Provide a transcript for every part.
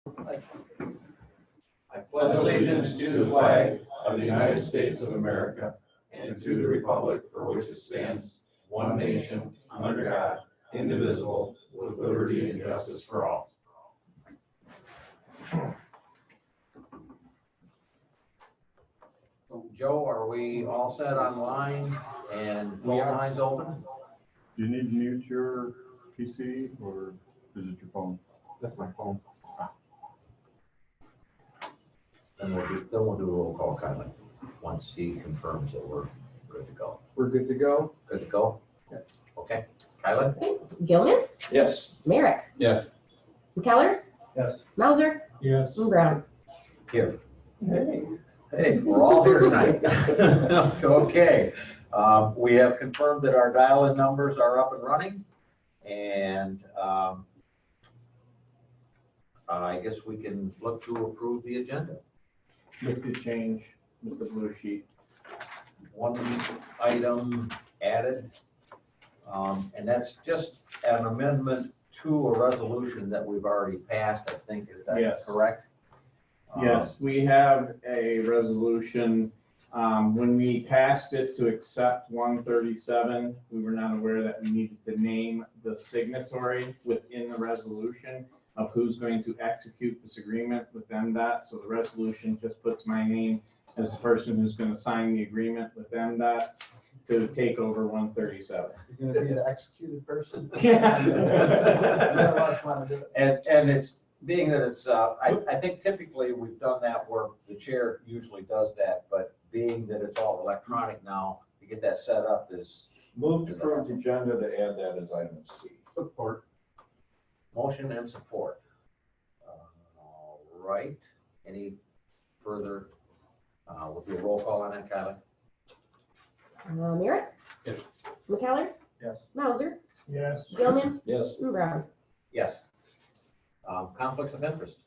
I pledge allegiance to the flag of the United States of America and to the republic for which it stands, one nation, under God, indivisible, with liberty and justice for all. Joe, are we all set online and phone lines open? Do you need to mute your PC or is it your phone? That's my phone. Then we'll do a roll call, Kylie, once he confirms that we're good to go. We're good to go? Good to go? Yes. Okay, Kylie? Okay, Gilman, Yes. Merrick, Yes. McKellar, Yes. Mauser, Yes. and Brown. Here. Hey. Hey, we're all here tonight. Okay, we have confirmed that our dial-in numbers are up and running, and I guess we can look to approve the agenda. With the change, with the blue sheet. One item added, and that's just an amendment to a resolution that we've already passed, I think, is that Yes. correct? Yes, we have a resolution. When we passed it to accept 137, we were not aware that we needed to name the signatory within the resolution of who's going to execute this agreement with MDOT. So the resolution just puts my name as the person who's going to sign the agreement with MDOT to take over 137. You're gonna be the executed person? Yeah. None of us wanna do it. And it's, being that it's, I think typically we've done that where the chair usually does that, but being that it's all electronic now, to get that set up is. Move to approve the agenda to add that as item C. Support. Motion and support. All right, any further, we'll do a roll call on that, Kylie? Merrick, Yes. McKellar, Yes. Mauser, Yes. Gilman, Yes. and Brown. Yes. Conflicts of interest?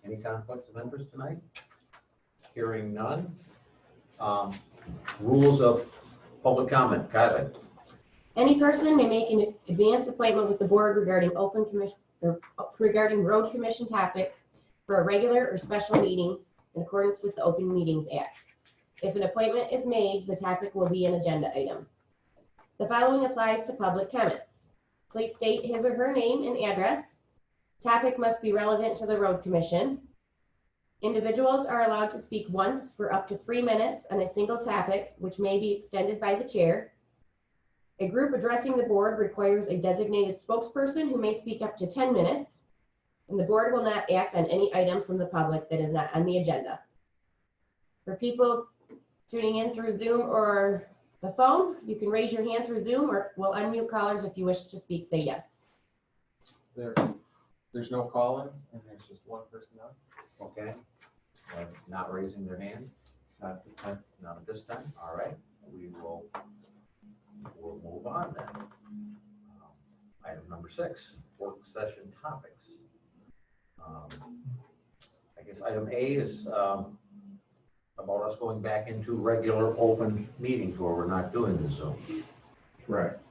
Any conflicts of interest tonight? Hearing none. Rules of public comment, Kylie? Any person may make an advance appointment with the board regarding open commission, or regarding road commission topics for a regular or special meeting in accordance with the Open Meetings Act. If an appointment is made, the topic will be an agenda item. The following applies to public comments. Please state his or her name and address. Topic must be relevant to the road commission. Individuals are allowed to speak once for up to 3 minutes on a single topic, which may be extended by the chair. A group addressing the board requires a designated spokesperson who may speak up to 10 minutes, and the board will not act on any item from the public that is not on the agenda. For people tuning in through Zoom or the phone, you can raise your hand through Zoom, or we'll unmute callers. If you wish to speak, say yes. There's no call-ins and there's just one person on? Okay. Not raising their hand? Not this time. Not at this time? All right, we'll move on then. Item number 6, work session topics. I guess item A is about us going back into regular open meetings where we're not doing the Zoom. Correct.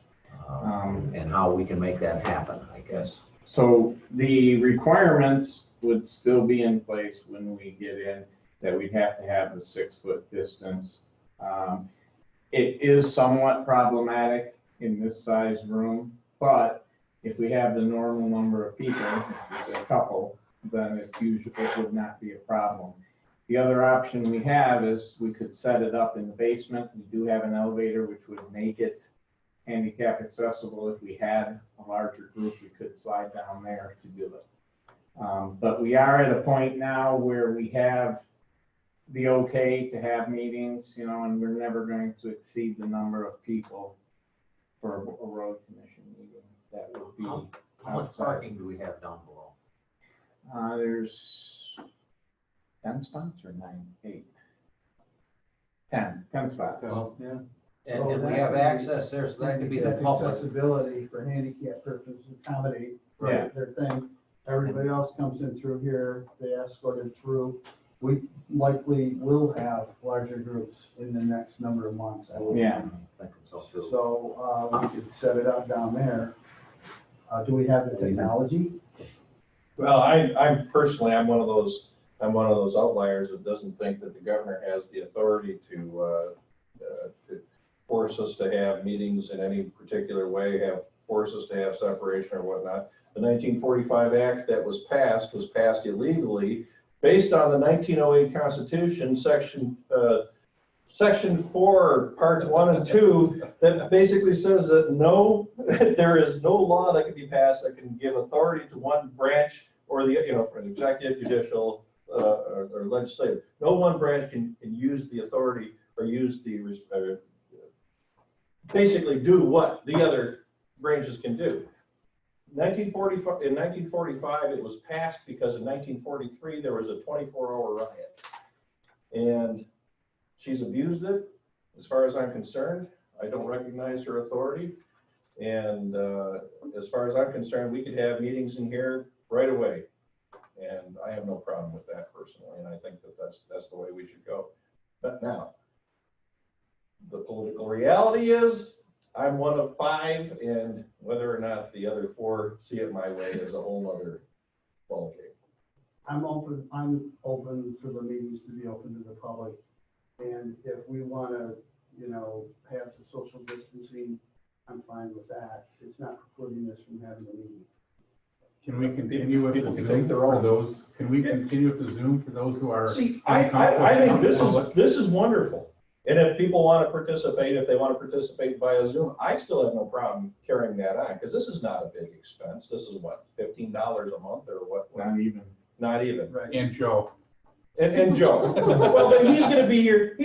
And how we can make that happen, I guess. So the requirements would still be in place when we get in, that we'd have to have the 6-foot distance. It is somewhat problematic in this size room, but if we have the normal number of people, if there's a couple, then it would not be a problem. The other option we have is we could set it up in the basement. We do have an elevator which would make it handicap accessible. If we had a larger group, we could slide down there to do it. But we are at a point now where we have the okay to have meetings, and we're never going to exceed the number of people for a road commission meeting. That would be How much outside. parking do we have down below? There's 10 spots or 9, 8? 10 spots. Well, yeah. And we have access there, so that could be the That public. accessibility for handicap purposes, accommodate Yeah. their thing. Everybody else comes in through here, they escorted through. We likely will have larger groups in the next number of months. I would Yeah. Thinking so too. So we could set it up down there. Do we have the technology? Well, I'm personally, I'm one of those outliers that doesn't think that the governor has the authority to force us to have meetings in any particular way, force us to have separation or whatnot. The 1945 Act that was passed illegally based on the 1908 Constitution, Section 4, Parts 1 and 2, that basically says that there is no law that can be passed that can give authority to one branch or the, for the executive, judicial, or legislative. No one branch can use the authority or use the, basically do what the other branches can do. In 1945, it was passed because in 1943, there was a 24-hour riot. And she's abused it, as far as I'm concerned. I don't recognize her authority. And as far as I'm concerned, we could have meetings in here right away. And I have no problem with that personally. And I think that that's the way we should go. But now, the political reality is I'm one of 5, and whether or not the other 4 see it my way is a whole other ballgame. I'm open for the meetings to be open to the public. And if we want to, have the social distancing, I'm fine with that. It's not precluding us from having a meeting. Can we continue with People the can Zoom take their for own. those? Can we continue with the Zoom for those who are? See, I think this is wonderful. And if people want to participate, if they want to participate via Zoom, I still have no problem carrying that on, because this is not a big expense. This is what, $15 a month or what? Not even. Not even. Right. And Joe. And Joe. Well, but he's gonna be here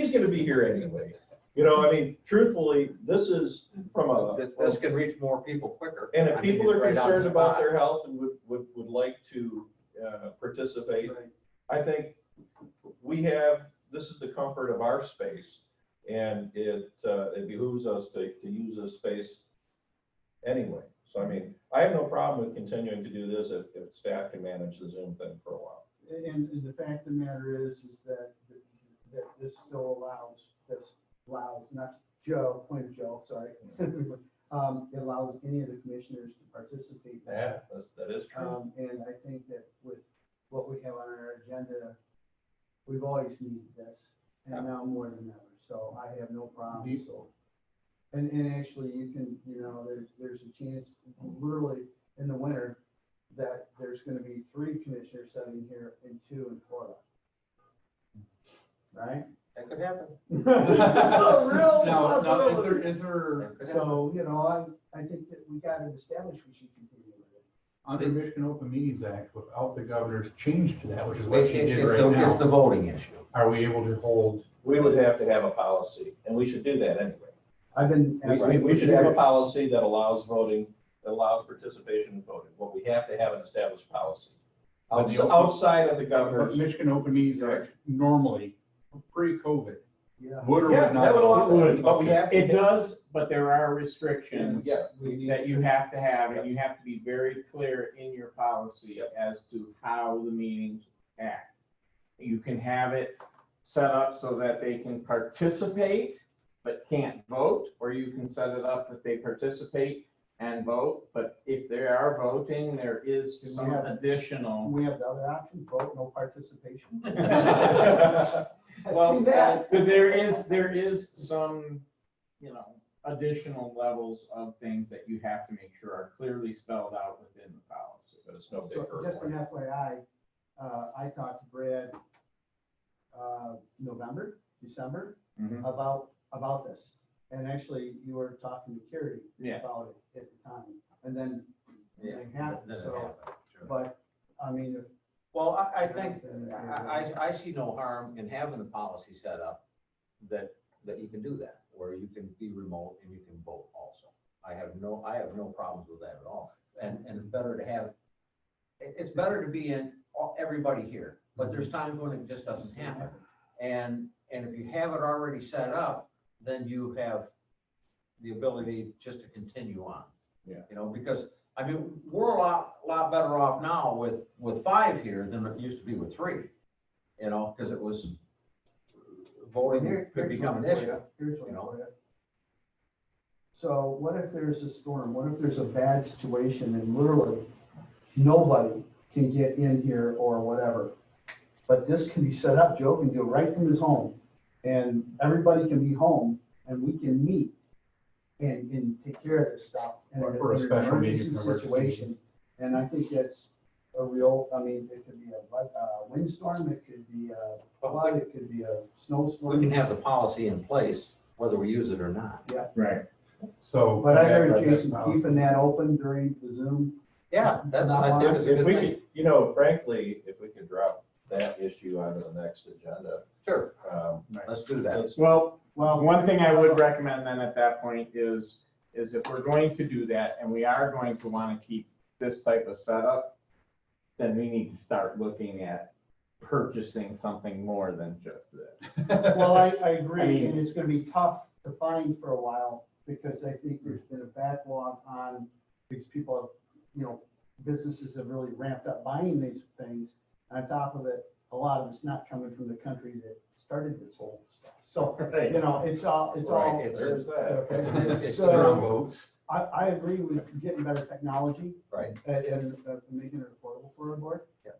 anyway. I mean, truthfully, this is from a. This can reach more people quicker. And I if mean, people it's are right on concerned the about spot. their health and would like to participate, Right. I think this is the comfort of our space. And it behooves us to use this space anyway. So, I mean, I have no problem with continuing to do this if staff can manage the Zoom thing for a while. And the fact of the matter is that this still allows, not Joe, point of Joe, sorry. It allows any of the commissioners to participate. Yeah, that is true. And I think that with what we have on our agenda, we've always needed this, and now more than ever. So I have no problem. So, and actually, you can, there's a chance, literally in the winter, that there's going to be 3 commissioners sitting here and 2 in Florida. Right? That could happen. Real Now, possibility. is there, So, I think that we got it established, we should continue with it. under Michigan Open Meetings Act, without the governor's change to that, which is what she did It's right the now, voting issue. are we able to hold? We would have to have a policy, and we should do that anyway. I've been. We should have a policy that allows voting, that allows participation in voting. Well, we have to have an established policy. Outside of the But governor's. Michigan Open Meetings Act normally, pre-COVID, Yeah. would or Yeah, would not? that would allow Would. that, but we have. It does, but there are restrictions Yeah, we need. that you have to have, and you have to be very clear in your policy Yep. as to how the meetings act. You can have it set up so that they can participate but can't vote, or you can set it up that they participate and vote, but if they are voting, there is Do we some have- additional. We have the other option, vote, no participation. Well, See that? but there is some, additional levels of things that you have to make sure are clearly spelled out within the policy. But it's no big So just an hurdle. FYI, I talked to Brad, November, December, Mhm. about this. And actually, you were talking to Carrie Yeah. about it at the time, and then Yeah, it happened, then it so, happened, sure. but, I mean, if. Well, I think, I see no harm in having a policy set up that you can do that, where you can be remote and you can vote also. I have no problems with that at all. And it's better to have, it's better to be in everybody here, but there's times when it just doesn't happen. And if you have it already set up, then you have the ability just to continue on. Yeah. Because, I mean, we're a lot better off now with 5 here than it used to be with 3, because it was, voting could become an issue. Here's one you know. for you. So what if there's a storm? What if there's a bad situation and literally nobody can get in here or whatever. But this can be set up, Joe can do it right from his home, and everybody can be home, and we can meet and take care of this stuff. in Or for a in an special meeting, emergency an emergency situation. And I think that's a real, I mean, it could be a windstorm, it could be a flood, it could be a snowstorm. We can have the policy in place, whether we use it or not. Right. So. But I heard that's- Jason keeping that open during the Zoom. Yeah, that's, I think it's a If good we thing. could, you know, frankly, if we could drop that issue onto the next agenda, Sure, Right. let's do that. it's, Well, Well, one thing I would recommend then at that point is if we're going to do that and we are going to want to keep this type of setup, then we need to start looking at purchasing something more than just this. well, I agree, I mean- and it's gonna be tough to find for a while, because I think there's been a backlog on, because people have, you know, businesses have really ramped up buying these things. On top of it, a lot of it's not coming from the country that started this whole stuff. So, Right. you know, it's all, Right, it's- there's that. okay. It's So, I agree with getting better technology. Right. And making it affordable for our board. Yeah.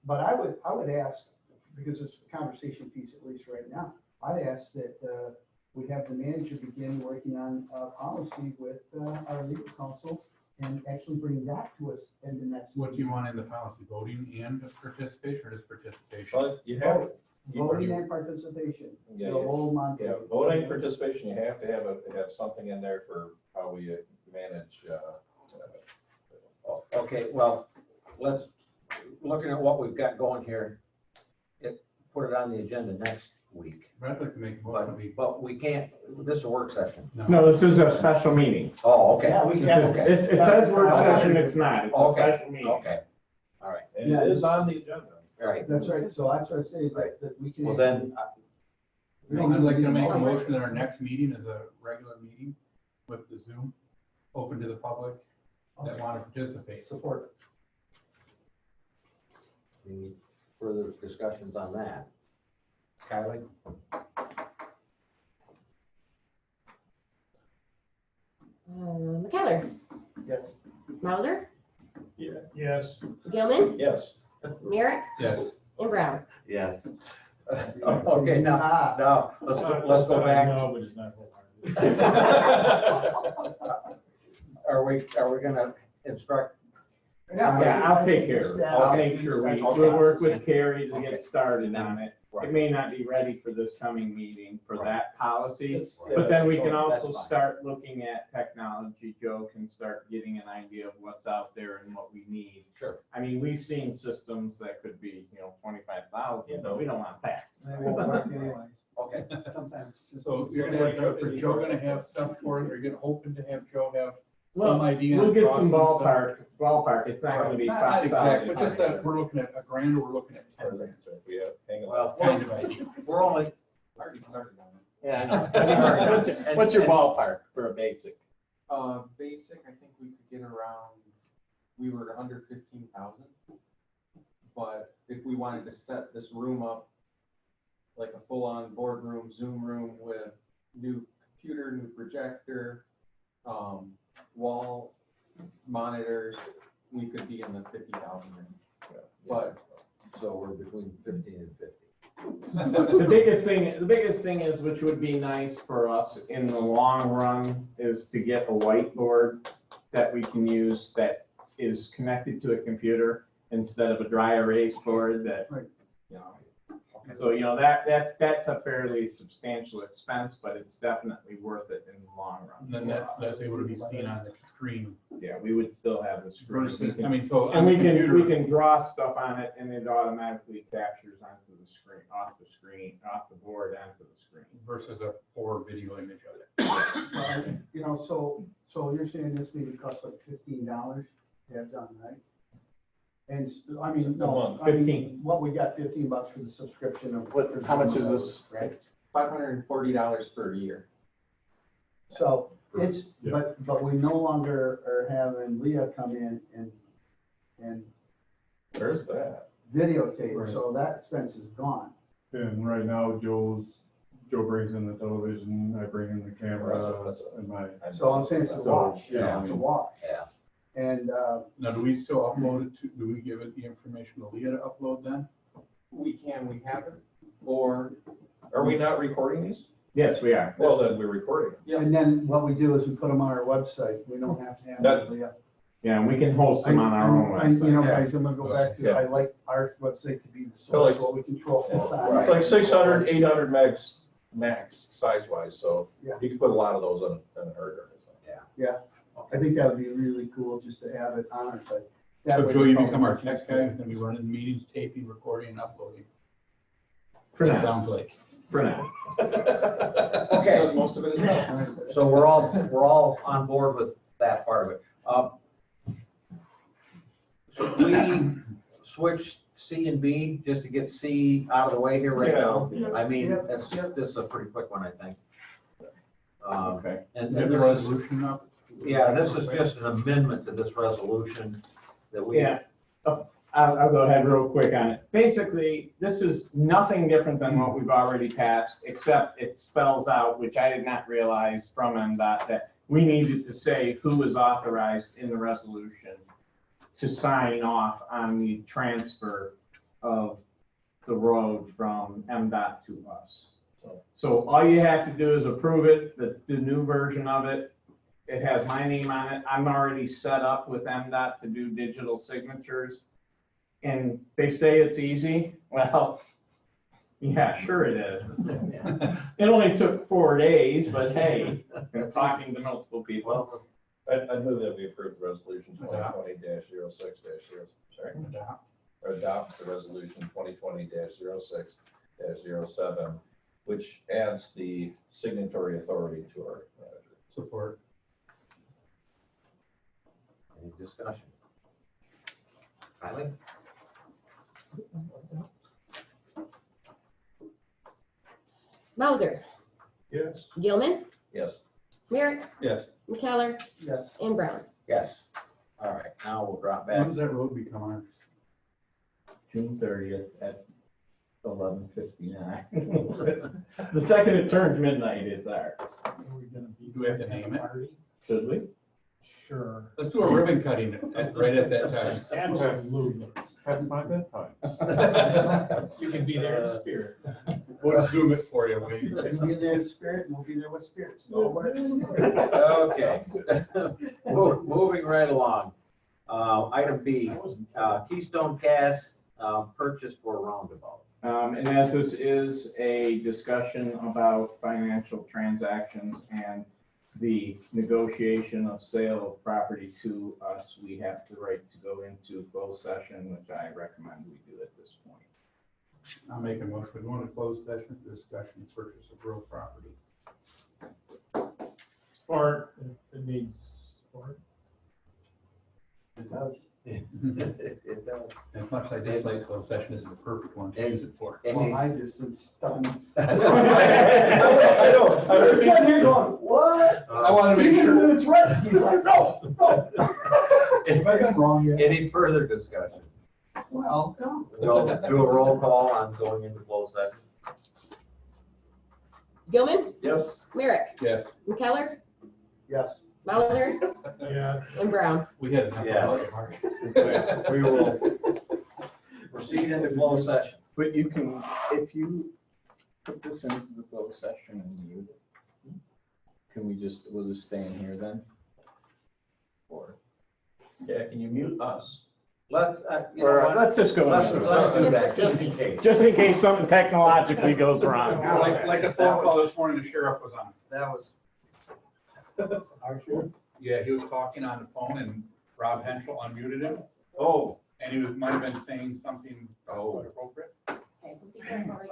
But I would ask, because it's a conversation piece at least right now, I'd ask that we have the manager begin working on a policy with our legal counsel and actually bring that to us in the next. What do you want in the policy, voting and participation, or just participation? but you have, Vote, Voting and participation, the yeah, whole month. yeah, voting participation, you have to have something in there for how we manage, Okay, well, let's, looking at what we've got going here, put it on the agenda next week. But I'd like to make a motion, But we can't, this is a work session. No, this is a special meeting. Oh, okay. Yeah, we It can. says- it says work session, it's not, it's a Okay, special meeting. Okay, all right, and it is on the agenda. all right. That's right, so that's what I say, Right. that we can. Well, then, I'd like to make a Okay. motion that our next meeting is a regular meeting with the Zoom, open to the public that want to participate. Support. any further discussions on that? Kylie? McKellar, Yes. Mauser, Yes. Gilman, Yes. Merrick, Yes. and Brown. Yes. Okay, now, let's go back. Are we gonna instruct? Yeah, I'll take care of it. I'll Okay. make sure Okay. we'll work with Carrie to Okay. get started on it. It Right. may not be ready for this coming meeting for Right. that policy, It's- but then we can That's also fine. start looking at technology. Joe can start getting an idea of what's out there and what we need. Sure. I mean, we've seen systems that could be, 25,000, but we don't want that. They won't work anyways. Okay, Sometimes. it's just- So you're gonna have, is Joe gonna have stuff for it, or you're gonna hoping to have Joe have Well, some idea? We'll on get costs some and stuff? ballpark. It's not gonna be Not exact, solid. but just that we're looking at a grand, or we're looking at Or 10 grand. We have, hang on. well, Kind of idea. we're only, Already started on it. Yeah, I know. What's your ballpark for a basic? Basic, I think we could get around, we were under 15,000. But if we wanted to set this room up, like a full-on boardroom, Zoom room with new computer, new projector, wall monitors, we could be in the 50,000 range. But so we're between 15 and 50. The biggest thing is, which would be nice for us in the long run, is to get a whiteboard that we can use that is connected to a computer instead of a dry erase board that, Right. So, that's a fairly substantial expense, but it's definitely worth it in the long And run. then that's able to be seen on the screen Yeah, we would still have the screen. versus, I mean, so. And on we the can computer- draw stuff on it and it automatically captures onto the screen, off the board onto the screen. Versus a poor video image of it. So you're saying this maybe costs like $15 to have done, right? And, I mean, no, month. I mean, 15. what we got, $15 for the subscription of. How much is this? Right? $540 for a year. So it's, Yeah. but we no longer are having Leah come in and Where's that? videotape, Right. so that expense is gone. And right now, Joe brings in the television, I bring in the camera That's a- and my, So I'm saying it's a So, wash, yeah, I it's a mean- wash. Yeah. And, Now, do we still upload it to, do we give it the information to Leah to upload then? We have it, or, Are we not recording these? Yes, we are. Well, then we're recording. and then what we do is we put them on our website. We don't have to have That- them. Yeah, and we can host them on our own You know, website. guys, I'm gonna go back to, Yeah. I like our website to be the So like- source, what we control. It's like 600, 800 megs max size wise, so Yeah. you can put a lot of those on a hard drive. I think that would be really cool just to have it on our site. That So way Joe, the you public become our can- tech guy, and we run in meetings, taping, recording, and uploading. For It now, sounds like. for now. Okay, because most of it is done. so we're all on board with that part of it. Should we switch C and B just to get C out of the way here right now? I mean, this is a pretty quick one, I think. Okay. And You have the this is, resolution up? yeah, this is just an amendment to this resolution that we. Yeah, I'll go ahead real quick on it. Basically, this is nothing different than what we've already passed, except it spells out, which I did not realize from MDOT, that we needed to say who is authorized in the resolution to sign off on the transfer of the road from MDOT to us. So all you have to do is approve it, the new version of it. It has my name on it. I'm already set up with MDOT to do digital signatures. And they say it's easy. Well, yeah, sure it is. It only took 4 days, but hey, talking to multiple people. I move that we approve resolution 2020-06 sorry, Adopt. or adopt the resolution 2020-06-07, which adds the signatory authority to our manager. Support. Any discussion? Kylie? Mauser, Yes. Gilman, Yes. Merrick, Yes. McKellar, Yes. and Brown. Yes. All right, now we'll drop back. When does that road become ours? June 30th at 11:59. The second it turns midnight, it's ours. Do we have to name it? Should we? Sure. Let's do a ribbon cutting right at that time. Absolutely. That's my bedtime. You can be there in spirit. We'll zoom it for you, Wayne. We'll be there in spirit, and we'll be there with spirits. No worries. Okay. Moving right along. Item B, Keystone Cast, purchase for roundabout. And as this is a discussion about financial transactions and the negotiation of sale of property to us, we have the right to go into closed session, which I recommend we do at this point. I'll make a motion, we go into closed session for discussion of purchase of real property. Support, it needs support. It does. It does. As much as I dislike closed session, this is the perfect one to use it for. Well, I just am stunned. I know. I was sitting here going, what? I want to make sure. It's right. He's like, no, no. Have I been wrong yet? Any further discussion? Well, no. We'll do a roll call on going into closed session. Gilman, Yes. Merrick, Yes, McKellar, Yes. Mauser, Yeah. and Brown. we had enough. Yes. Mark. We will proceed into closed session. But you can, if you put this into the closed session and mute it, can we just, we'll just stay in here then? Or, Yeah, can you mute us? Let's, you know what? let's just go. Let's into it. do that, just in case. Just in case something technologically goes wrong. Like a phone call this morning, the sheriff was on. That was, Yeah, he was talking on the phone and Rob Henschel unmuted him Oh. and he might have been saying something Oh. inappropriate. I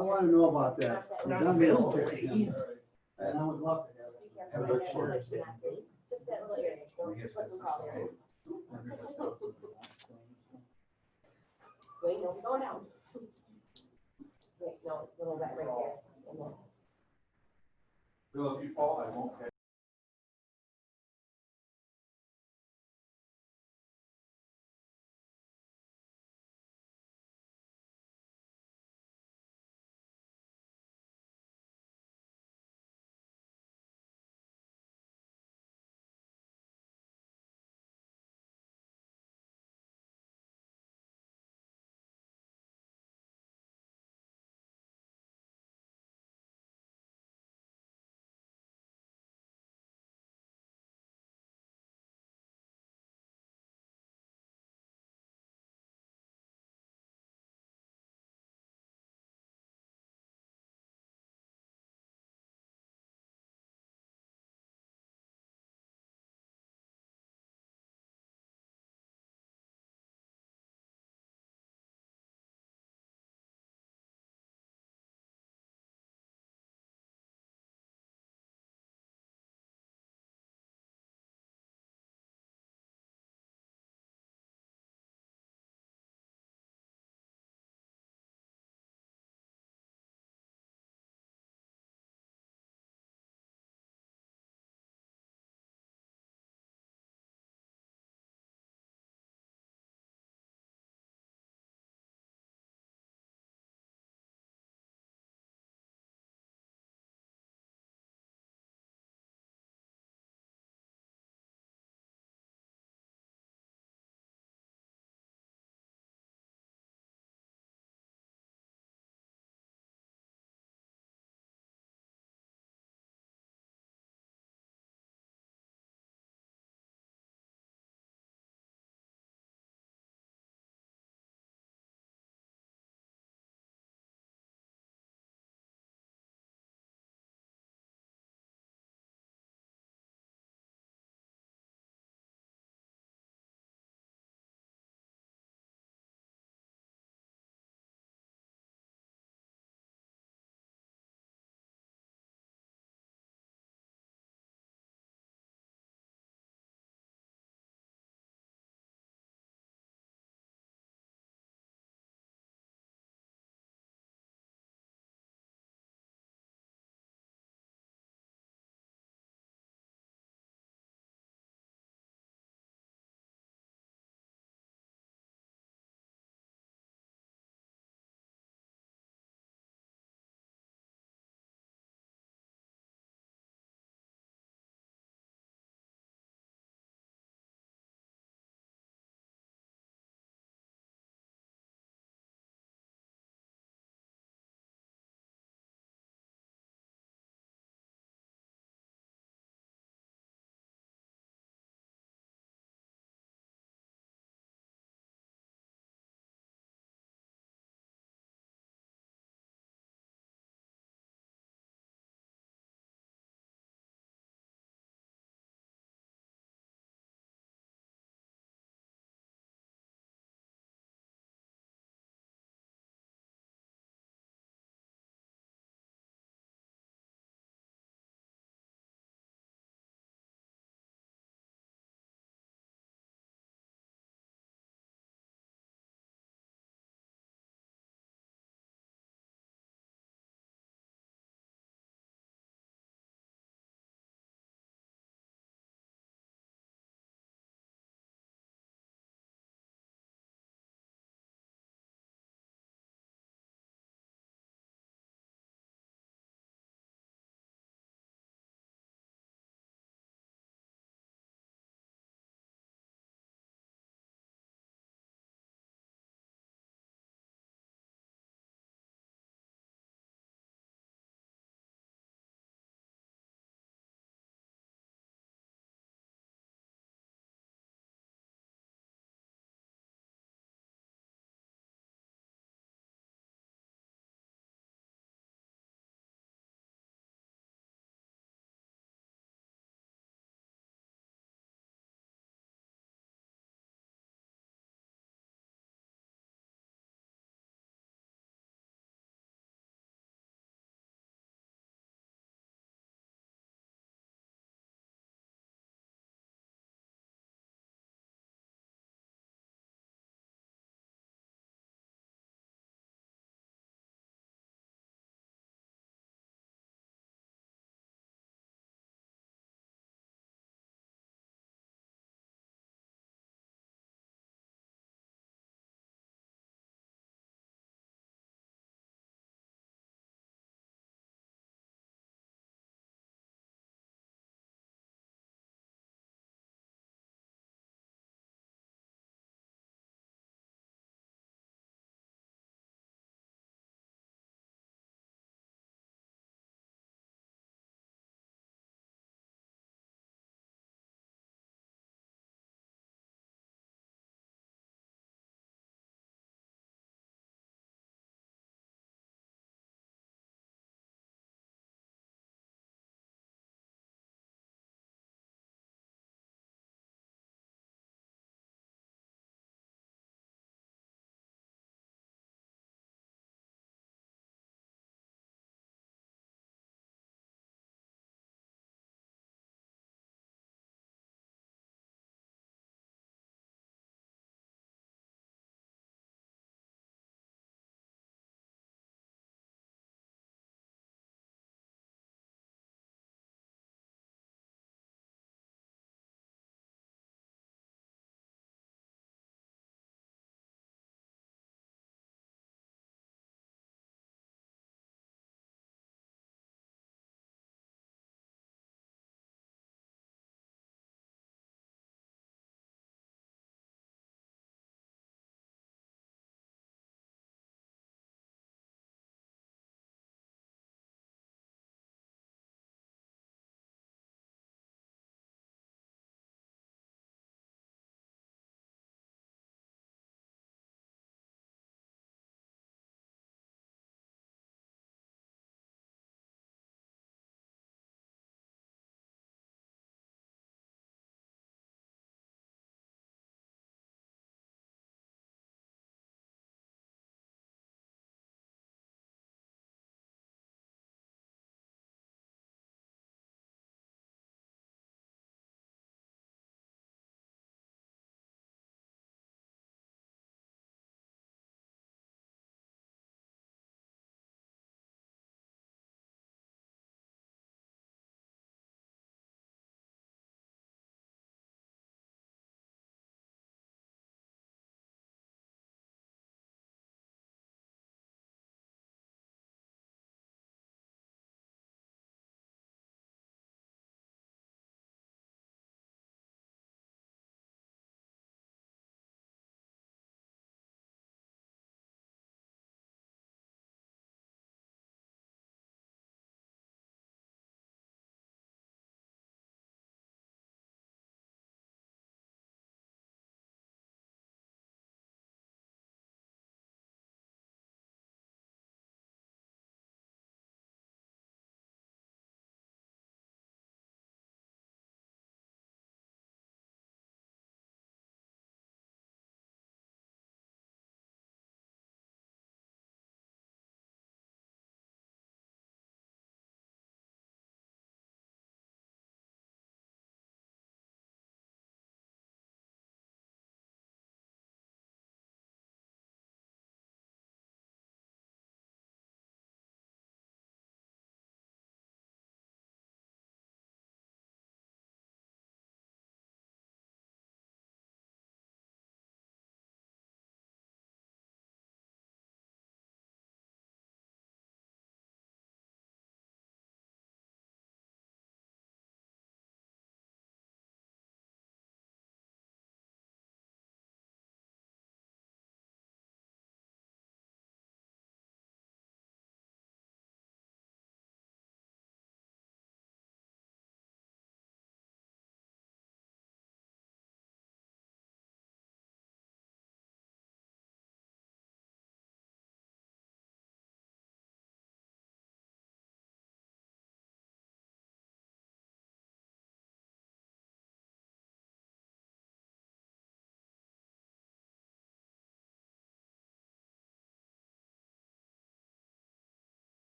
want to know about that. And I would love to have it. Wait, no, go down. Wait, no, little rat right there. And then- Bill, if you fall, I won't.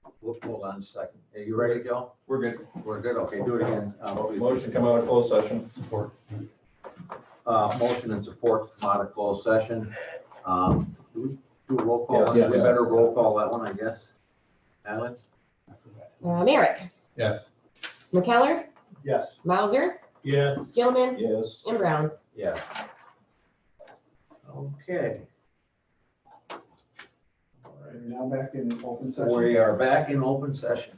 Hold on a second. Are you ready, Joe? We're good. We're good, okay, do it again. Motion come out of closed session. Motion and support to come out of closed session. Do we do a roll call? Yes. We better roll call that one, I guess. Alex? Merrick, Yes. McKellar, Yes. Mauser, Yes. Gilman, Yes. and Brown. Yes. Okay, Now back in open session. we are back in open session.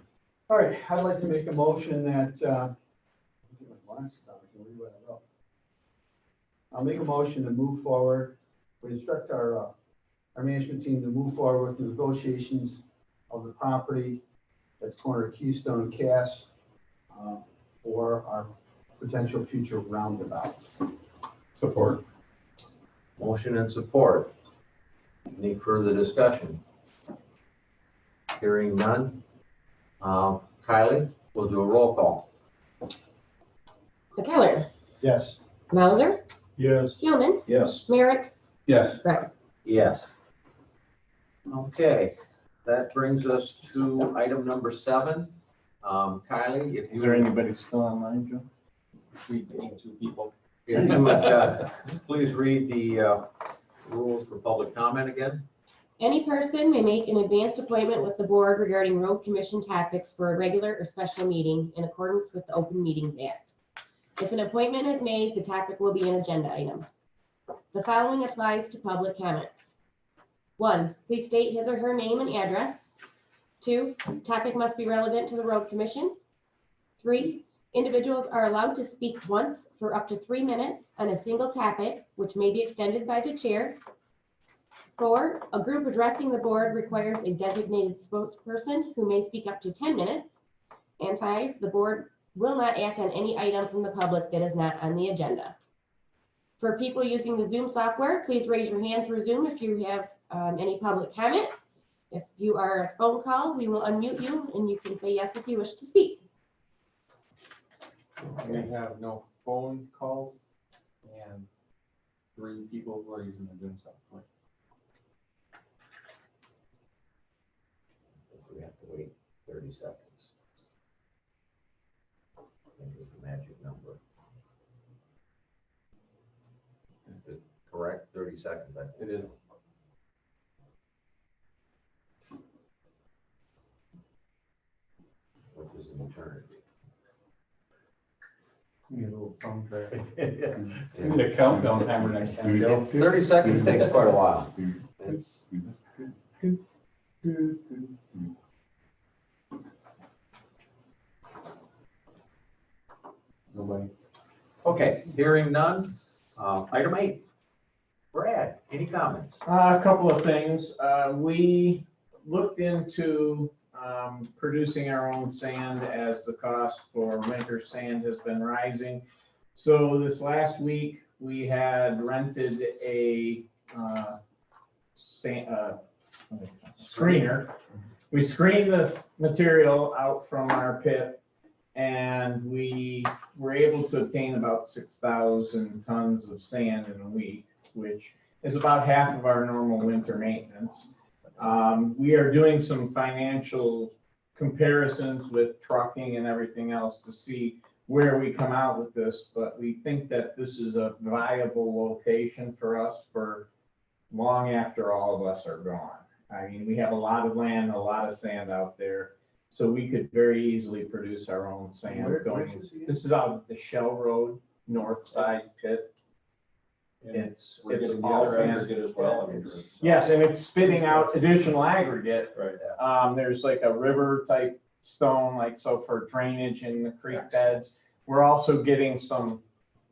All right, I'd like to make a motion that, get my glasses on, I can read what I wrote. I'll make a motion to move forward, we instruct our management team to move forward with the negotiations of the property at the corner of Keystone and Cass, for our potential future roundabout. Support. Motion and support. Any further discussion? Hearing none. Kylie, we'll do a roll call. McKellar, Yes. Mauser, Yes. Gilman, Yes. Merrick, Yes. Brown. Yes. Okay, that brings us to item number 7. Kylie, if Is there you, anybody still online, Joe? We need 2 people. if you would, please read the rules for public comment again. Any person may make an advanced appointment with the board regarding road commission topics for a regular or special meeting in accordance with the Open Meetings Act. If an appointment is made, the topic will be an agenda item. The following applies to public comments. 1, please state his or her name and address. 2, topic must be relevant to the road commission. 3, individuals are allowed to speak once for up to 3 minutes on a single topic, which may be extended by the chair. 4, a group addressing the board requires a designated spokesperson who may speak up to 10 minutes. And 5, the board will not act on any item from the public that is not on the agenda. For people using the Zoom software, please raise your hand through Zoom if you have any public comment. If you are a phone call, we will unmute you and you can say yes if you wish to speak. We have no phone calls and 3 people who are using the Zoom software. We have to wait 30 seconds. I think is the magic number. Is it correct? 30 seconds, I think. It is. Which is an eternity. Need a little soundtrack. We need a countdown timer next time, Joe. 30 seconds takes quite a while. It's, Nobody. okay, hearing none. Item 8. Brad, any comments? A couple of things. We looked into producing our own sand as the cost for winter sand has been rising. So this last week, we had rented a screener. We screened the material out from our pit, and we were able to obtain about 6,000 tons of sand in a week, which is about half of our normal winter maintenance. We are doing some financial comparisons with trucking and everything else to see where we come out with this, but we think that this is a viable location for us for long after all of us are gone. I mean, we have a lot of land, a lot of sand out there, so we could very easily produce our own sand. This is out of the Shell Road, north side pit. It's all sand. As well. Yes, and it's spitting out additional aggregate. Right. There's like a river type stone, like so for drainage in the creek beds. We're also getting some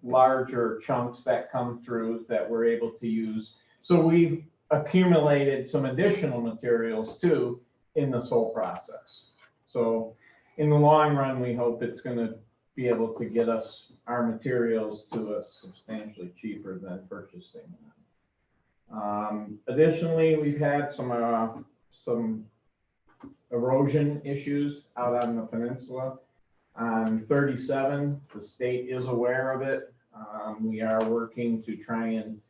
larger chunks that come through that we're able to use. So we've accumulated some additional materials too in this whole process. So in the long run, we hope it's gonna be able to get us our materials to us substantially cheaper than purchasing them. Additionally, we've had some erosion issues out on the peninsula. On 37, the state is aware of it. We are working to try and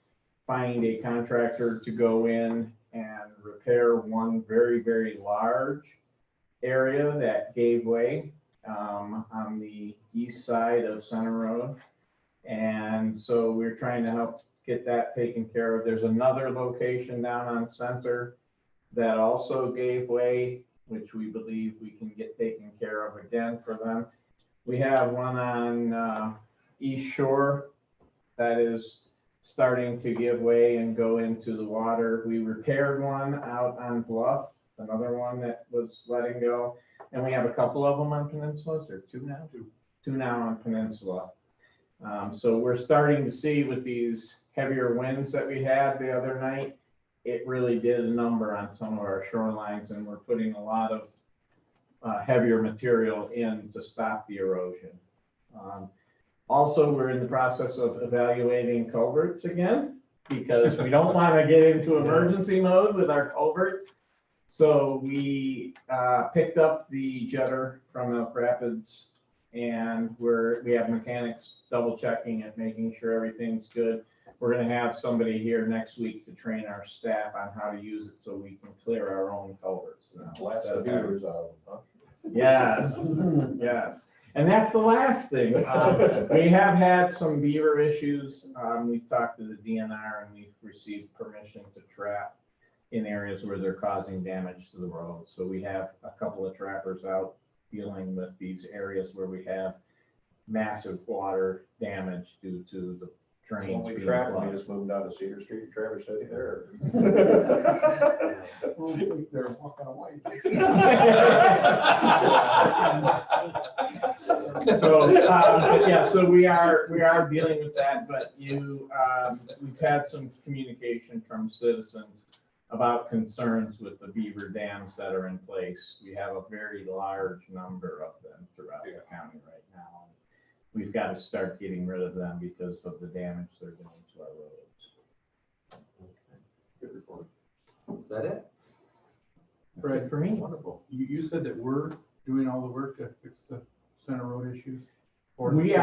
find a contractor to go in and repair one very, very large area that gave way on the east side of Center Road. And so we're trying to help get that taken care of. There's another location down on Center that also gave way, which we believe we can get taken care of again for them. We have one on East Shore that is starting to give way and go into the water. We repaired one out on Bluff, another one that was letting go. And we have a couple of them on Peninsulas, or two now? Two now on Peninsula. So we're starting to see with these heavier winds that we had the other night, it really did a number on some of our shorelines, and we're putting a lot of heavier material in to stop the erosion. Also, we're in the process of evaluating culverts again, because we don't want to get into emergency mode with our culverts. So we picked up the jetter from Elk Rapids, and we have mechanics double checking it, making sure everything's good. We're gonna have somebody here next week to train our staff on how to use it so we can clear our own culverts. Blast the beavers out of them, Yes, yes. And that's the last thing. We have had some beaver issues. We've talked to the DNR and we've received permission to trap in areas where they're causing damage to the road. So we have a couple of trappers out dealing with these areas where we have massive water damage due to the When drains we being trapped, we blocked. just moved down to Cedar Street, Traverse City there. Well, I think they're walking away. So, yeah, so we are dealing with that, but we've had some communication from citizens about concerns with the beaver dams that are in place. We have a very large number of them throughout the county right now. We've got to start getting rid of them because of the damage they're doing to our roads. Good report. Is that it? That's it for me. Wonderful. You said that we're doing all the work to fix the Center Road issues? Or the We state?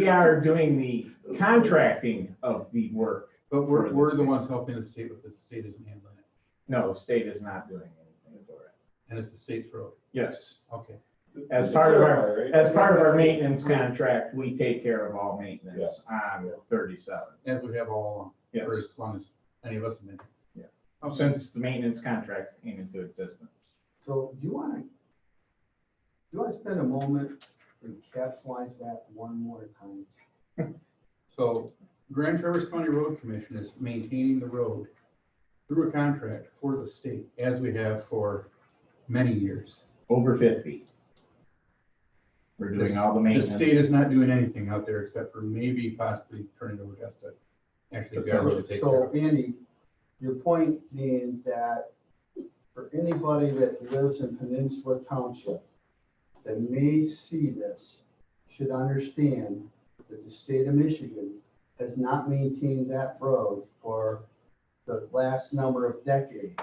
are doing the contracting of the work. But for the we're the state. ones helping the state with this, the state isn't handling it, No, the state is not doing anything for it. and it's the state's road. Yes. Okay. As part of our maintenance contract, we take care of all maintenance on 37. As we have all along, Yes. for as long as any of us have been. Yeah. Okay. Since the maintenance contract came into existence. So do you want to spend a moment and capsulize that one more time? So Grand Traverse County Road Commission is maintaining the road through a contract for the state, as we have for many years. Over 50. We're doing all the The maintenance. state is not doing anything out there except for maybe possibly turning over to us to actually be able to take care So of. Andy, your point being that for anybody that lives in Peninsula Township that may see this, should understand that the state of Michigan has not maintained that road for the last number of decades.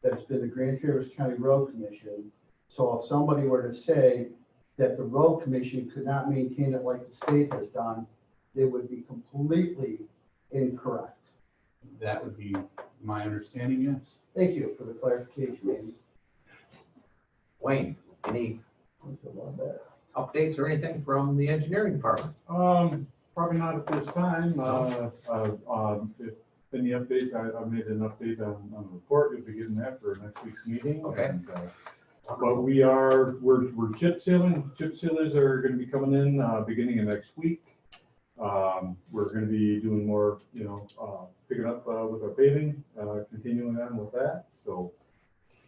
That it's been the Grand Traverse County Road Commission. So if somebody were to say that the road commission could not maintain it like the state has done, they would be completely incorrect. That would be my understanding, yes. Thank you for the clarification, Andy. Wayne, any updates or anything from the engineering department? Probably not at this time. If any updates, I made an update on the report. You'll be getting that for next week's meeting. Okay. And, but we're chip sealing. Chip sealers are gonna be coming in, beginning of next week. We're gonna be doing more, picking up, with our paving, continuing on with that. So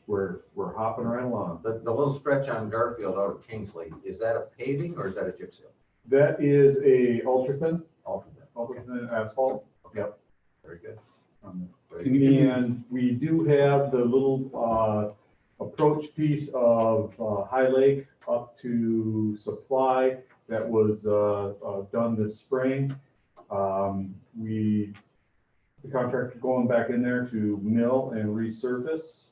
we're hopping right along. The little stretch on Garfield out at Kingsley, is that a paving or is that a chip seal? That is a ultra-thin Ultra-thin. asphalt. Okay. Very good. And we do have the little, approach piece of, High Lake up to Supply that was, done this spring. The contractor going back in there to mill and resurface,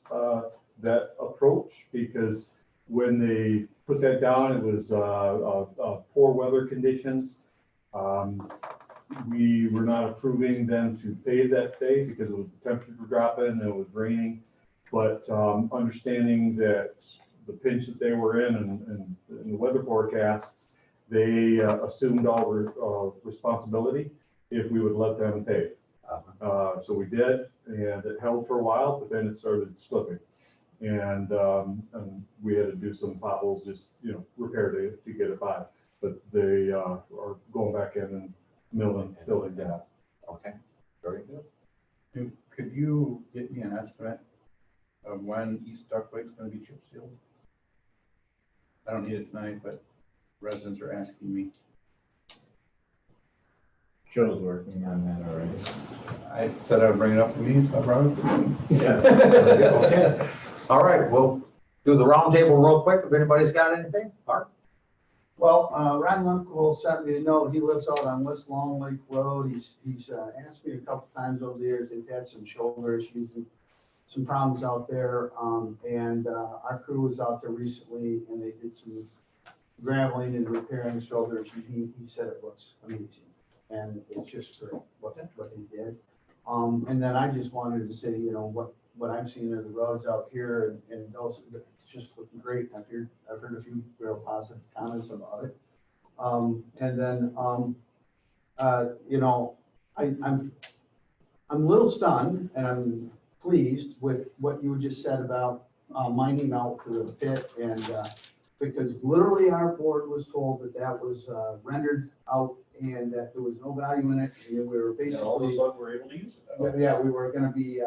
that approach, because when they put that down, it was, poor weather conditions. We were not approving them to pave that day because it was, the temperatures were dropping and it was raining. But understanding that the pinch that they were in and the weather forecasts, they assumed all responsibility if we would let them pay. So we did, and it held for a while, but then it started slipping. And we had to do some potholes, just, repair to get it by. But they are going back in and filling that. Okay, very good. Could you get me an estimate of when East Duck Lake's gonna be chip sealed? I don't need it tonight, but residents are asking me. Joe's working on that already. I said I would bring it up to me, so I brought it up to me. Yeah. Okay, all right, we'll do the roundtable real quick, if anybody's got anything. Mark? Well, Ron Lundquist sent me a note. He lives out on West Long Lake Road. He's asked me a couple times over the years. They've had some shoulder issues and some problems out there. And our crew was out there recently and they did some graveling and repairing shoulders. He said it looks amazing. And it's just great what they did. And then I just wanted to say, what I'm seeing of the roads out here and those, it's just looking great. I've heard a few real positive comments about it. And then, I'm a little stunned and I'm pleased with what you just said about mining out to the pit and, because literally our board was told that was rendered out and that there was no value in it, and we were basically. And all of a sudden, we're able to use it. Yeah, we were gonna be,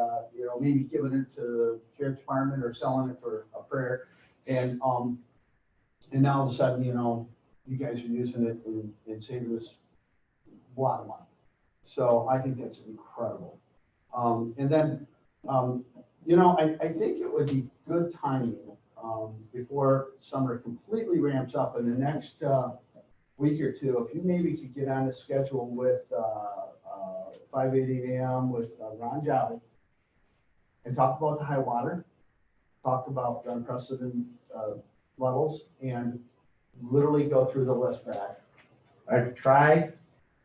maybe giving it to the sheriff's department or selling it for a prayer. And now all of a sudden, you guys are using it and saving us a lot of money. So I think that's incredible. And then, I think it would be good timing before summer completely ramps up in the next week or two, if you maybe could get on a schedule with 5:80 a.m. with Ron Jolly and talk about the high water, talk about the unprecedented levels, and literally go through the list back. I've tried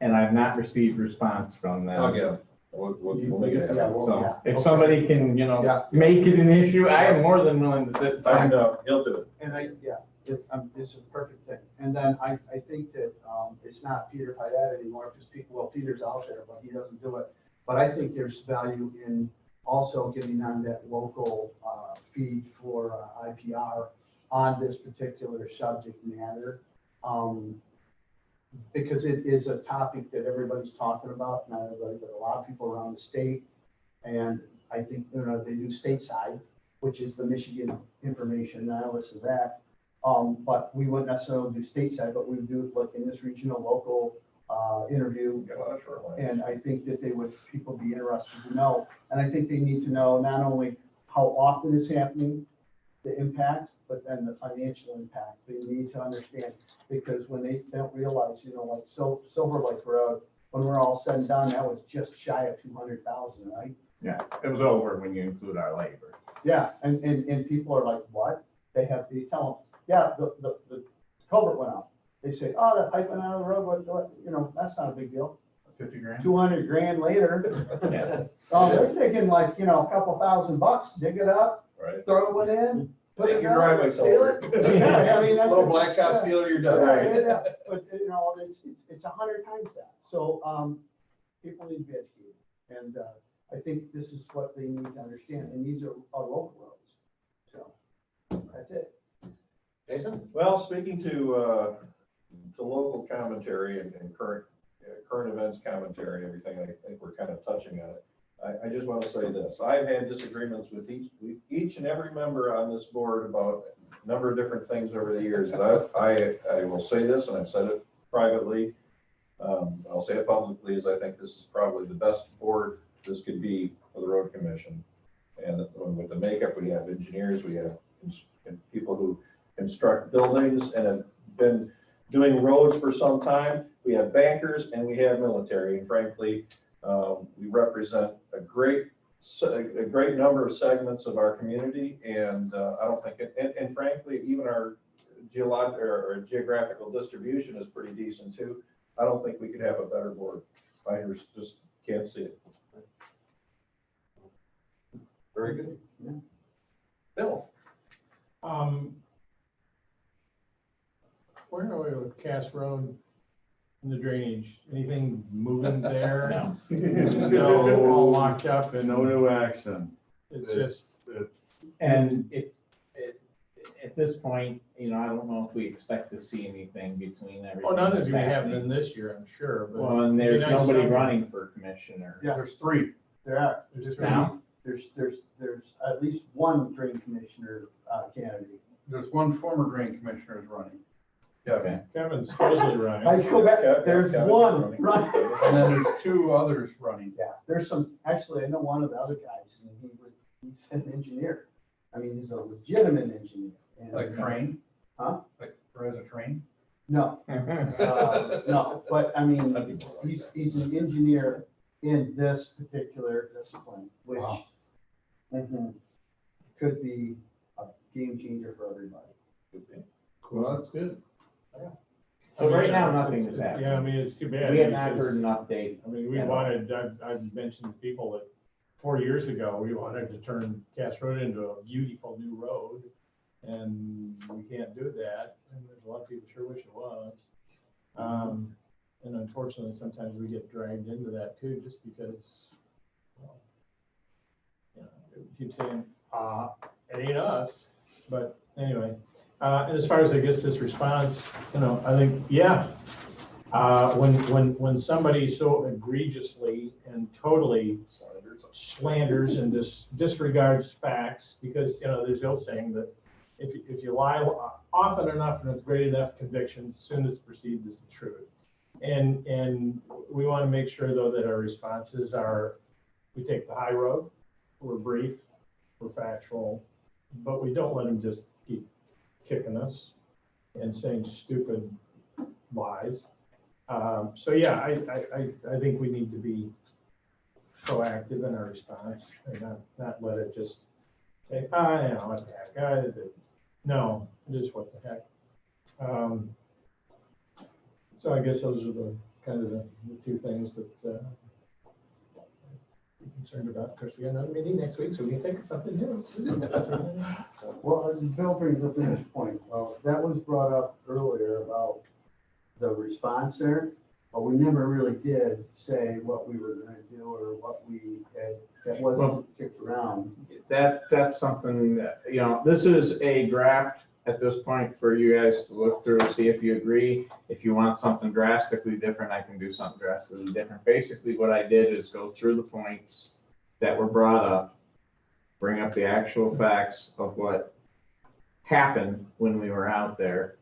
and I've not received response from them. Okay, we'll make it happen. So if somebody can, Yeah. make it an issue, I am more than willing to sit. Find out, he'll do it. And it's a perfect thing. And then I think that it's not Peter Pyatt anymore because Peter's out there, but he doesn't do it. But I think there's value in also getting on that local feed for IPR on this particular subject matter. Because it is a topic that everybody's talking about, not everybody, but a lot of people around the state. And I think, they do stateside, which is the Michigan information, and I listen to that. But we wouldn't necessarily do stateside, but we would do it like in this regional local interview. And I think that people be interested to know. And I think they need to know not only how often it's happening, the impact, but then the financial impact. They need to understand, because when they don't realize, like Silver Lake Road, when we're all said and done, that was just shy of 200,000, right? Yeah, it was over when you include our labor. Yeah, and people are like, what? They tell them, yeah, the culvert went out. They say, oh, the pipe went out of the road, what, that's not a big deal. 50 grand? 200 grand later. Yeah. Oh, they're thinking like, a couple $1,000, dig it up, Right. throw it in, put Make it your down, driveway seal it. culvert. Yeah, I mean, that's. Little blacktop sealer, you're done. Yeah. But, it's 100 times that. So, people need to be educated. And, I think this is what they need to understand. And these are our local roads. So, that's it. Jason? Well, speaking to local commentary and current events commentary and everything, I think we're kind of touching on it. I just want to say this. I've had disagreements with each and every member on this board about a number of different things over the years. But I will say this, and I've said it privately. I'll say it publicly, is I think this is probably the best board this could be for the road commission. And with the makeup, we have engineers, we have people who construct buildings and have been doing roads for some time. We have bankers and we have military. And frankly, we represent a great number of segments of our community. And I don't think and frankly, even our geographical distribution is pretty decent too. I don't think we could have a better board. I just can't see it. Very good. Yeah. Bill? where are we with Cass Road and the drainage? Anything moving there? Still all locked up and No new action. it's just, It's, And at this point, you know, I don't know if we expect to see anything between everything. oh, nothing's that's gonna happen happening. in this year, I'm sure, but. Well, and there's it'd be nice nobody something. running for commissioner. Yeah. There's three. There are. There's Now? There's at least one drain commissioner candidate. There's one former drain commissioner is running. Okay. Kevin's supposedly running. I just go back, Yeah, there's Kevin's one, running. right? And then there's two others running. Yeah, there's some, actually, I know one of the other guys, and he's an engineer. I mean, he's a legitimate engineer. and- Like train? Huh? Like, as a train? No, no, but I mean, he's an engineer in this particular discipline, which Wow. could be a game changer for everybody. Well, that's good. So right now, nothing is happening. Yeah, I mean, it's too bad. We have not because- heard an update. I mean, we Yeah. wanted, I've mentioned to people that 4 years ago, we wanted to turn Cass Road into a beautiful new road. And we can't do that, and there's a lot of people sure wish it was. And unfortunately, sometimes we get dragged into that too, just because, well, you know, we keep saying, it ain't us, but anyway. And as far as, I guess, this response, you know, I think, yeah. When somebody so egregiously and totally slanders and disregards facts, because, you know, there's the old saying that if you lie often enough and it's great enough conviction, soon it's perceived as the truth. And we want to make sure, though, that our responses are, we take the high road, we're brief, we're factual, but we don't let them just keep kicking us and saying stupid lies. So yeah, I think we need to be proactive in our response and not let it just say, you know, what the heck, no, just what the heck. So I guess those are the kind of the two things that I'm concerned about. Of course, we got another meeting next week, so we can think of something new. Well, Bill brings up this point. Well, that was brought up earlier about the response there, but we never really did say what we were gonna do or what we had, that wasn't kicked around. That's something that, you know, this is a draft at this point for you guys to look through, see if you agree. If you want something drastically different, I can do something drastically different. Basically, what I did is go through the points that were brought up, bring up the actual facts of what happened when we were out there.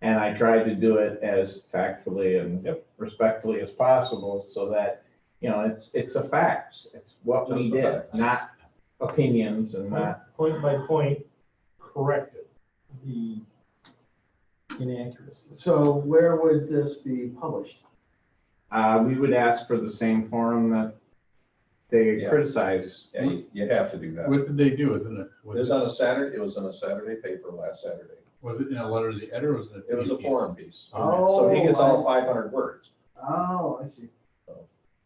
And I tried to do it as tactfully and respectfully as possible so that, you know, it's a facts. It's what we Just the did, facts. not opinions and not. Point by point, corrected the inaccuracies. So where would this be published? We would ask for the same forum that they Yeah. criticize. Yeah, you have to do that. What did they do, isn't it? It was on a Saturday, it was on a Saturday paper last Saturday. Was it in a letter to the editor, or was it? It was a piece? forum piece. Oh, So he gets all 500 words. Oh, I see.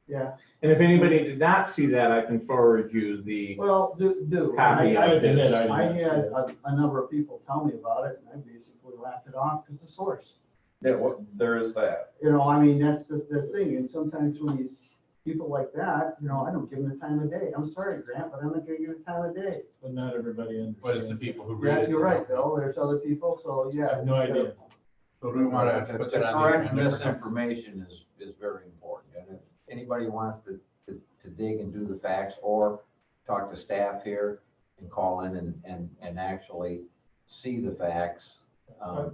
Yeah, And if anybody did not see that, I can forward you the well, do. copy I of admit it. I I didn't see had it. a number of people tell me about it, and I basically laughed it off because the source. Yeah, there is that. You know, I mean, that's the thing, and sometimes when these people like that, you know, I don't give them the time of day. I'm sorry, Grant, but I'm not gonna give you the time of day. But not everybody understands. But it's the people who read Yeah, it. you're right, Bill, there's other people, so I yeah. have no idea. So do we want to put that on the Correct agenda? misinformation is very important, and if anybody wants to dig and do the facts, or talk to staff here and call in and actually see the facts,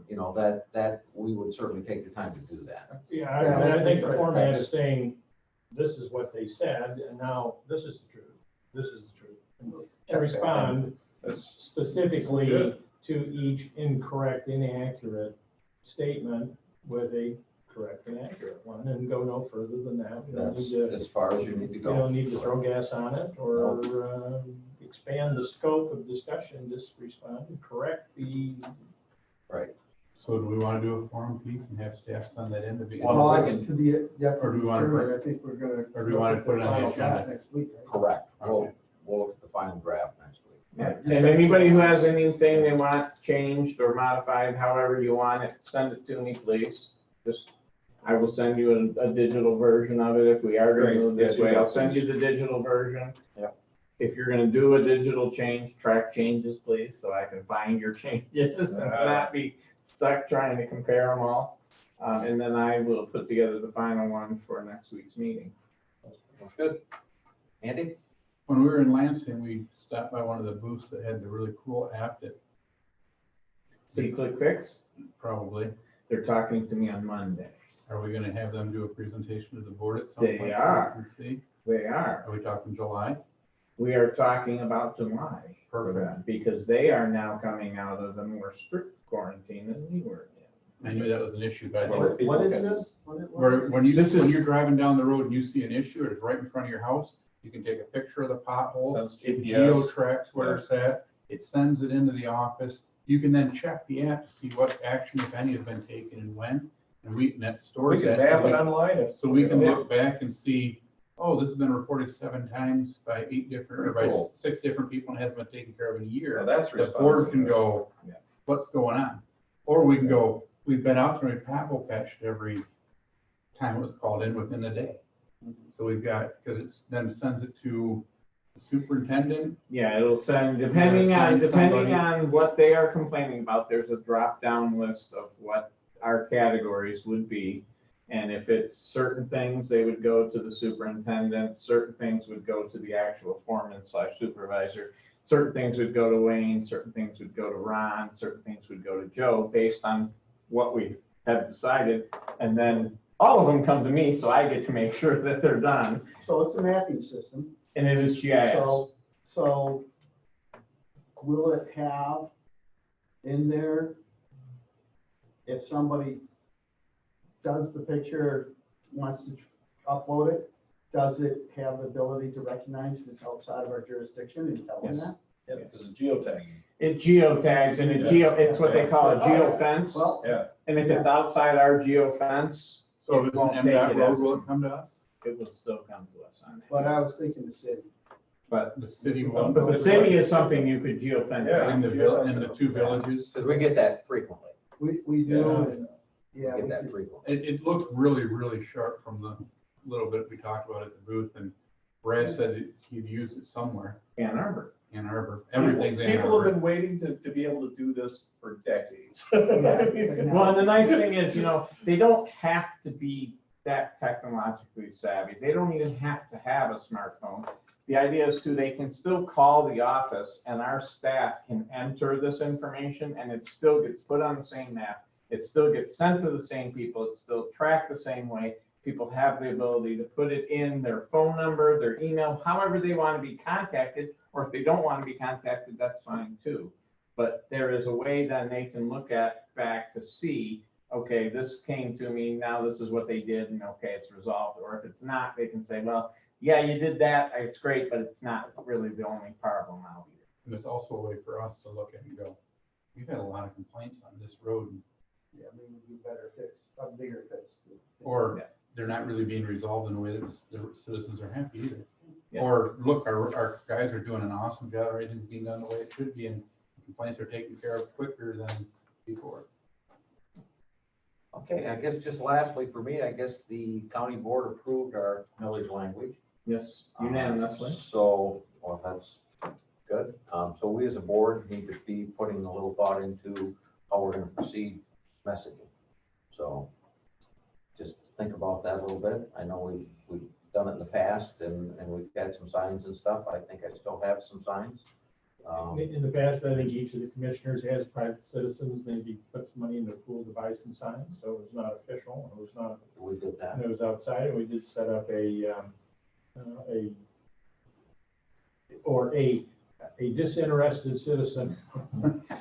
you know, that we would certainly take the time to do that. Yeah, I think the format is saying, this is what they said, and now this is the truth. This is the truth. And respond That's specifically Good. to each incorrect, inaccurate statement with a correct and accurate one, and go no further than that. We don't That's need to, as far as you need to we go. don't need to throw gas on it or expand the scope of discussion, just respond and correct the. Right. So do we want to do a forum piece and have staff send that in to be? Well, Well, we that's to be, that's Or do we wanna put- determined. I think we're gonna. or do we wanna put it on the Final draft agenda? Next week. right? Correct. Okay. We'll look at the final draft next week. And anybody who has anything they want changed or modified, however you want it, send it to me, please. Just, I will send you a digital version of it if we are gonna Great. move this Yes, way. yes, I'll send you please. the digital version. Yep. If you're gonna do a digital change, track changes, please, so I can find your changes and not be stuck trying to compare them all. And then I will put together the final one for next week's meeting. That's good. Andy? When we were in Lansing, we stopped by one of the booths that had the really cool app that See Click Fix, probably, they're talking to me on Monday. are we gonna have them do a presentation to the board at some They point? so we are. can See, They are. are we talking July? We are talking about July for Perfect. that, because they are now coming out of the more strict quarantine than we were in. I knew that was an issue, but I think What is this? when you, This is- when you're driving down the road and you see an issue, it's right in front of your house, you can take a picture of the pothole. Sends It GPS. geo-tracks where it's at, it sends it into the office. You can then check the app to see what action, if any, has been taken and when. And that We stores can that. map so it we- online if. So we can look back and see, oh, this has been reported 7 times by 8 different, or by Very cool. 6 different people and hasn't been taken care of in a year. Well, that's The board can responsiveness. go, Yeah. what's going on? Or we can go, we've been out there and Pavel patched every time it was called in within a day. So we've got, because it's, then sends it to the superintendent. Yeah, it'll send, depending Send somebody. on what they are complaining about, there's a drop-down list of what our categories would be. And if it's certain things, they would go to the superintendent, certain things would go to the actual foreman/supervisor. Certain things would go to Wayne, certain things would go to Ron, certain things would go to Joe, based on what we have decided. And then all of them come to me, so I get to make sure that they're done. So it's a mapping system. And it is GIS. So will it have in there, if somebody does the picture, wants to upload it, does it have the ability to recognize if it's outside of our jurisdiction and tell them Yes. that? Yeah, this is geotagging. It geotags and it's what they call a geofence. Well, Yeah. And if it's outside our geofence, So it if it's won't an take MDOT it road, as, will it come to us? it will still come to us on but that. I was thinking the city. But The city will. the city is something you could geofence. Yeah. In the in the 2 villages. Because we get that frequently. We do, Yeah. and, yeah. We we get that do. frequently. It looked really, really sharp from the little bit we talked about at the booth, and Brad said that he'd used it somewhere, Ann Arbor. Ann Arbor, everything's Ann People have Arbor. been waiting to be able to do this for decades. Well, and the nice thing is, they don't have to be that technologically savvy. They don't even have to have a smartphone. The idea is they can still call the office and our staff can enter this information and it still gets put on the same map. It still gets sent to the same people. It's still tracked the same way. People have the ability to put it in their phone number, their email, however they want to be contacted, or if they don't want to be contacted, that's fine too. But there is a way then they can look at back to see, okay, this came to me, now this is what they did, and okay, it's resolved. Or if it's not, they can say, well, yeah, you did that, it's great, but it's not really the only problem out here. And it's also a way for us to look at and go, we've had a lot of complaints on this road, Yeah, we would do better fix, a bigger fix. or Yeah. they're not really being resolved in a way that the citizens are happy either. Yeah. Or, look, our guys are doing an awesome job, everything's being done the way it should be, and complaints are taken care of quicker than before. Okay, I guess just lastly for me, I guess the county board approved our millage language. Yes, unanimously. So, well, that's good. So we as a board need to be putting a little thought into how we're gonna proceed messaging. So just think about that a little bit. I know we've done it in the past and we've had some signs and stuff. I think I still have some signs. In the past, I think each of the commissioners has private citizens maybe put some money in their pool to buy some signs, so it was not official, it was not, We did that. it was outside, and we did set up a disinterested citizen.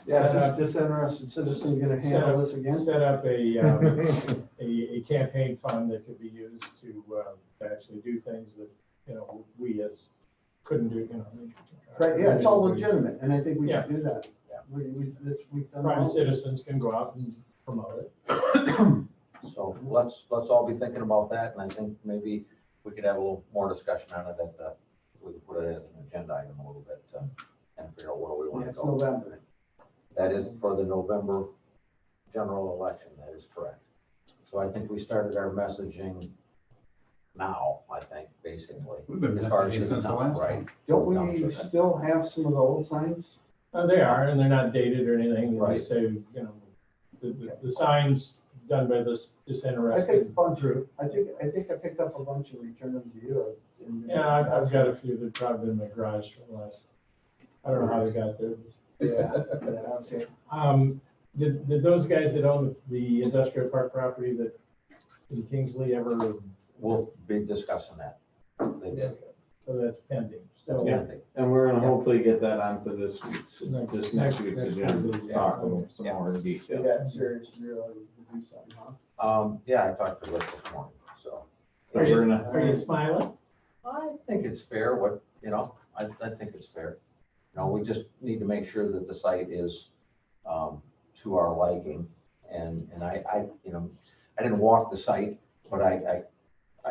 Yeah, Set is up- this disinterested citizen gonna handle this again? Set up a campaign fund that could be used to actually do things that, we as couldn't do, Right, yeah, it's all legitimate, and I think we Yeah. should do that. Yeah. We've done. Private all- citizens can go out and promote it. So let's all be thinking about that. And I think maybe we could have a little more discussion on it we could put it as an agenda item a little bit and figure out where we want to It's go. November. That is for the November general election, that is correct. So I think we started our messaging now, I think, basically. We've been As far as messaging the since the town, last right? one. Don't we Township. still have some of the old signs? They are, and they're not dated or anything. They Right. say, you know, the signs done by this I picked a disinterested bunch, group. I think I picked up a bunch and returned them to you. Yeah, I've got a few that probably in my garage for the last, I don't know how they got there. Yeah, okay. Did those guys that own the industrial park property that in Kingsley ever, We'll be discussing that. They did. so that's pending. So Yeah. And we're gonna hopefully get that onto this next Next week's week's agenda, agenda. talk a little some more in They detail. got serious, really, to do something, huh? Yeah, I talked to Rick this morning, so. So we're gonna, Are you smiling? I think it's fair, what, you know, I think it's fair. You know, we just need to make sure that the site is, to our liking. And you know, I didn't walk the site, but I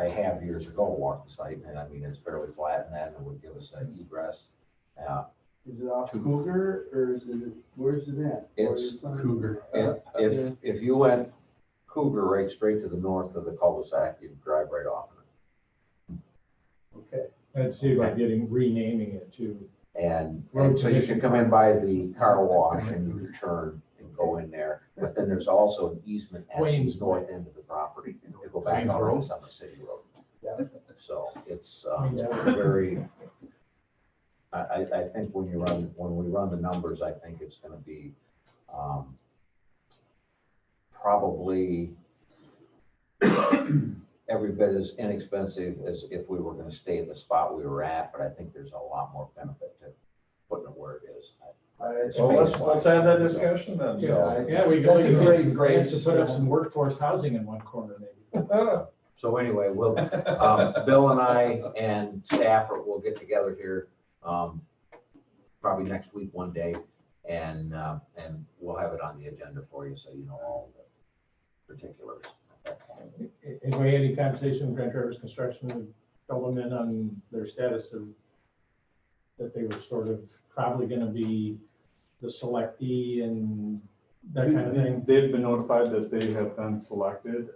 have years ago walked the site, and I mean, it's fairly flat and that, and it would give us an egress. Is it off Cougar or is it, where's it at? It's Cougar. If you went Cougar right straight to the north of the cul-de-sac, you'd drive right off of it. Okay. I'd see about renaming it to, And so you can come in by the car wash and you can turn and go in there. But then there's also an easement at the Wayne's north end of the property to go back Wayne's out Road? on Summit City Road. Yeah. So it's Wayne's very, I think when we run the numbers, I think it's gonna be probably every bit as inexpensive as if we were gonna stay at the spot we were at, but I think there's a lot more benefit to putting it where it is. Well, let's have that discussion then. So, yeah, we can That's a get great some grants to grace, put up yeah. some workforce housing in one corner maybe. So anyway, we'll, Bill and I and staff will get together here, probably next week, one day, and we'll have it on the agenda for you, so you know all the particulars at that point. Have we had any conversation with Grand Traverse Construction to fill them in on their status of, that they were sort of probably gonna be the selectee and that kind of thing? They've been notified that they have been selected,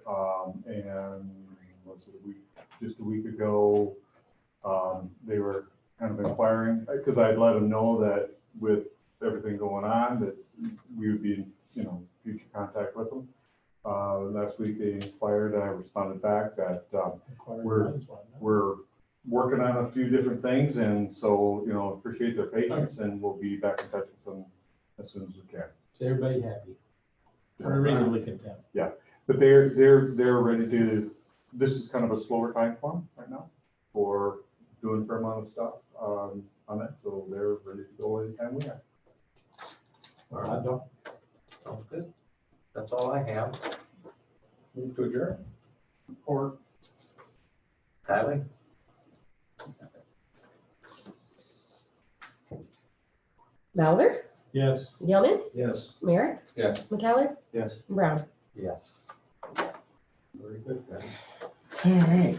and was it just a week ago, they were kind of inquiring, because I'd let them know that with everything going on, that we would be, you know, future contact with them. Last week they inquired, I responded back that, we're working on a few different things, and so, you know, appreciate their patience, and we'll be back in touch with them as soon as we can. Is everybody happy? Or reasonably content? But they're ready to, this is kind of a slower time for them right now for doing a fair amount of stuff, on that, so they're ready to go anytime we are. All right, sounds good. That's all I have. move to adjourn. Or Kylie? Bowser, Yes. Gilman, Yes. Merrick, Yes. McKellar, Yes. Brown. Yes. Very good, guys. all right.